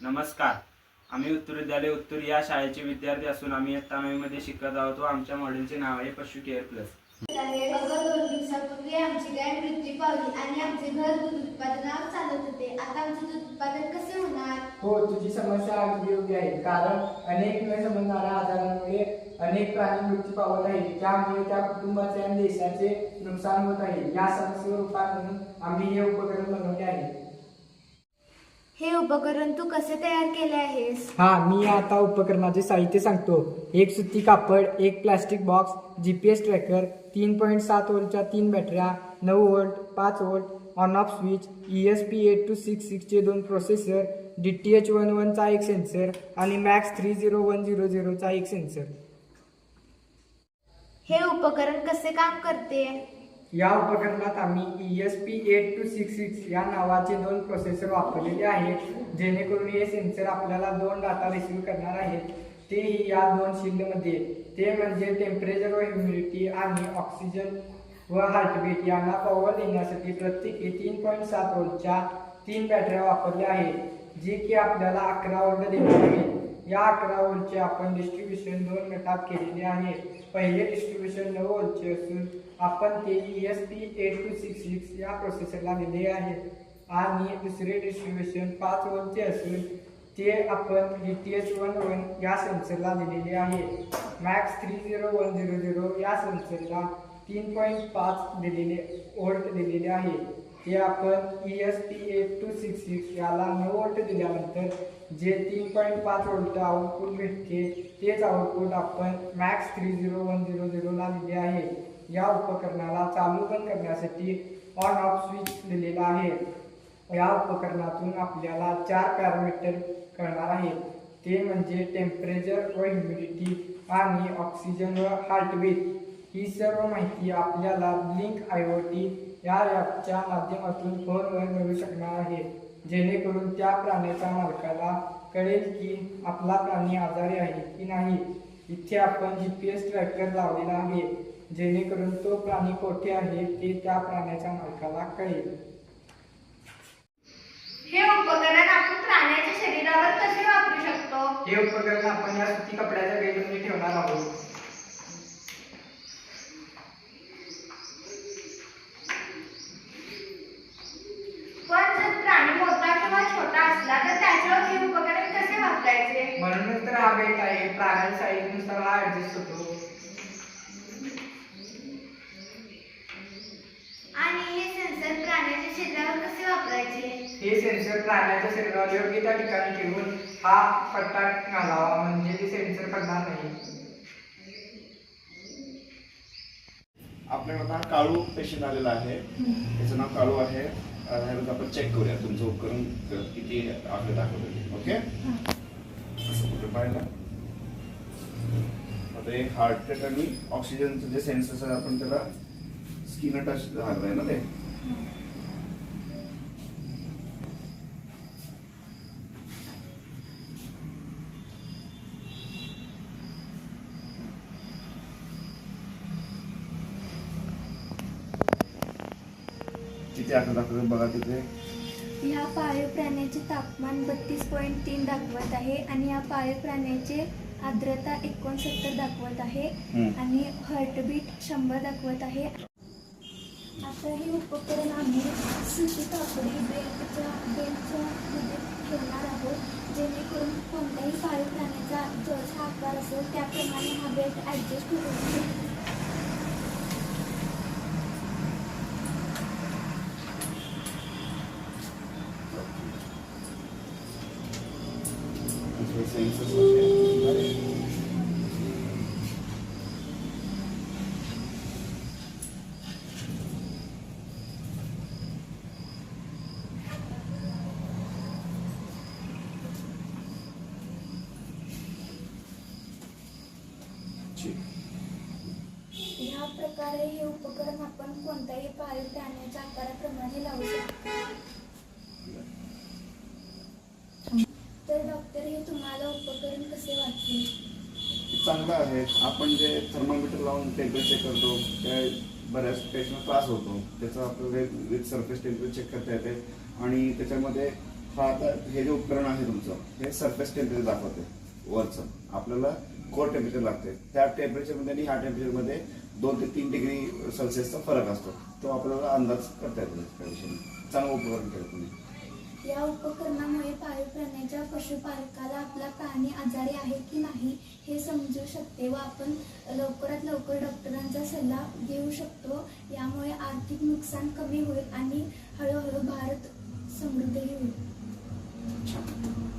नमस्कार. आम्ही उत्तर विद्यालय उत्तर या शाळेचे विद्यार्थी असून आम्ही इयत्ता 9 मध्ये शिकत आहोत व आमच्या मॉडेलचे नाव आहे पशु केअर प्लस. अगं 2 दिवसापूर्वी आमची गाय मृत्यू पावली आणि आमचे घर दूध उत्पादनावर चालत होते. आता आमचे दूध उत्पादन कसे होणार? हो, तुझी समस्या अगदी योग्य आहे. कारण अनेक न समजणाऱ्या आजारांमुळे अनेक प्राणी मृत्यू पावत आहेत. त्यामुळे त्या कुटुंबाचे आणि देशाचे नुकसान होत आहे. या समस्येवर उपाय म्हणून आम्ही हे उपकरण बनवले आहे. हे उपकरण तू कसे तयार केले आहेस? मी आता उपकरणाचे साहित्य सांगतो. एक सुती कापड, एक प्लास्टिक बॉक्स, GPS ट्रॅकर, 3.7 व्होल्टच्या 3 बॅटऱ्या, 9 volt, 5 volt, on off switch, ESP8266 चे 2 प्रोसेसर, DTH11 चा एक सेन्सर आणि MAX 30100 चा एक सेन्सर. हे उपकरण कसे काम करते? या उपकरणात आम्ही ESP8266 या नावाचे 2 प्रोसेसर वापरलेले आहेत, जेणेकरून हे सेन्सर आपल्याला 2 डाटा रिसीव्ह करणार आहेत. तेही या 2 फील्डमध्ये. ते म्हणजे टेम्परेचर व ह्युमिडिटी आणि ऑक्सिजन व हार्टबीट यांना पॉवर देण्यासाठी प्रत्येकी 3.7 व्होल्टच्या 3 बॅटऱ्या वापरल्या आहेत, जी की आपल्याला 11 व्होल्ट देणार आहेत. या 11 व्होल्टचे आपण डिस्ट्रीब्युशन 2 गटात केलेले आहे. पहिले डिस्ट्रीब्युशन 9 व्होल्टचे असून आपण ते ESP8266 या प्रोसेसरला दिले आहे आणि दुसरे डिस्ट्रीब्युशन 5 व्होल्टचे असून ते आपण DTH11 या सेन्सरला दिलेले आहे. MAX 30100 या सेन्सरला 3.5 व्होल्ट दिलेले आहे. ते आपण ESP8266 याला 9 व्होल्ट दिल्यानंतर जे 3.5 व्होल्ट आउटपुट भेटते तेच आउटपुट आपण MAX 30100 ला दिले आहे. या उपकरणाला चालू बंद करण्यासाठी ऑन ऑफ स्विच दिलेला आहे. या उपकरणातून आपल्याला 4 पॅरामीटर कळणार आहेत. ते म्हणजे टेम्परेचर व ह्युमिडिटी आणि ऑक्सिजन व हार्टबीट. ही सर्व माहिती आपल्याला ब्लिंक IoT या ॲपच्या माध्यमातून फोनवर मिळू शकणार आहे, जेणेकरून त्या प्राण्याच्या मालकाला कळेल की आपला प्राणी आजारी आहे की नाही. इथे आपण GPS ट्रॅकर लावलेला आहे, जेणेकरून तो प्राणी कोठे आहे ते त्या प्राण्याच्या मालकाला कळेल. हे उपकरण आपण प्राण्याच्या शरीरावर कसे वापरू शकतो? हे उपकरण आपण या सुती कपड्याच्या बेडमध्ये ठेवणार आहोत. पण जर प्राणी मोठा किंवा छोटा असला तर त्याच्यावर हे उपकरण कसे वापरायचे? म्हणूनच तर हा बेल्ट आहे. प्राण्याच्या साईजनुसार हा ऍडजस्ट होतो. आणि हे सेन्सर प्राण्याच्या शरीरावर कसे वापरायचे? हे सेन्सर प्राण्याच्या शरीरावर योग्य त्या ठिकाणी ठेवून हा पट्टा घालावा, म्हणजे ते सेन्सर पडणार नाही. आपल्याकडे आता काळू पेशंट आलेला आहे. त्याचं नाव काळू आहे. ह्यानंतर आपण चेक करूया तुमचं उपकरण किती आकडे दाखवते. ओके, असं कुठं पाहिलं आता एक हार्ट रेट आणि ऑक्सिजनचं जे सेन्सर्स आहे आपण त्याला स्किन टच झालं आहे ना ते. किती आकडे दाखवते बघा तिथे. ह्या पाळीव प्राण्याचे तापमान 32.3 दाखवत आहे आणि या पाळीव प्राण्याचे आर्द्रता 69 दाखवत आहे आणि हार्टबीट 100 दाखवत आहे. आता हे उपकरण आम्ही सुती कापडी बेल्टच्या मध्ये ठेवणार आहोत, जेणेकरून कोणत्याही पाळीव प्राण्याचा जसा आकार असेल त्याप्रमाणे हा बेल्ट ॲडजस्ट होईल. सेन्सर्स होते. ह्या प्रकारे हे उपकरण आपण कोणत्याही पाळीव प्राण्याच्या आकाराप्रमाणे लावू शकतो. तर डॉक्टर, हे तुम्हाला उपकरण कसे वाटले? चांगलं आहे. आपण जे थर्मामीटर लावून टेम्परेचर करतो त्या बऱ्याच पेशंट त्रास होतो. त्याचा आपल्याला विथ सरफेस टेम्परेचर चेक करता येते आणि त्याच्यामध्ये हा आता हे जे उपकरण आहे तुमचं हे सरफेस टेम्परेचर दाखवते वरचं. आपल्याला कोर टेम्परेचर लागते. त्या टेम्परेचरमध्ये आणि ह्या टेम्परेचरमध्ये 2 ते 3 डिग्री सेल्सिअसचा फरक असतो. तो आपल्याला अंदाज करता येतो. त्या विषयी चांगलं उपकरण केलं तुम्ही. या उपकरणामुळे पाळीव प्राण्याच्या पशुपालकाला आपला प्राणी आजारी आहे की नाही हे समजू शकते व आपण लवकरात लवकर डॉक्टरांचा सल्ला घेऊ शकतो. यामुळे आर्थिक नुकसान कमी होईल आणि हळूहळू भारत समृद्धही होईल. छान.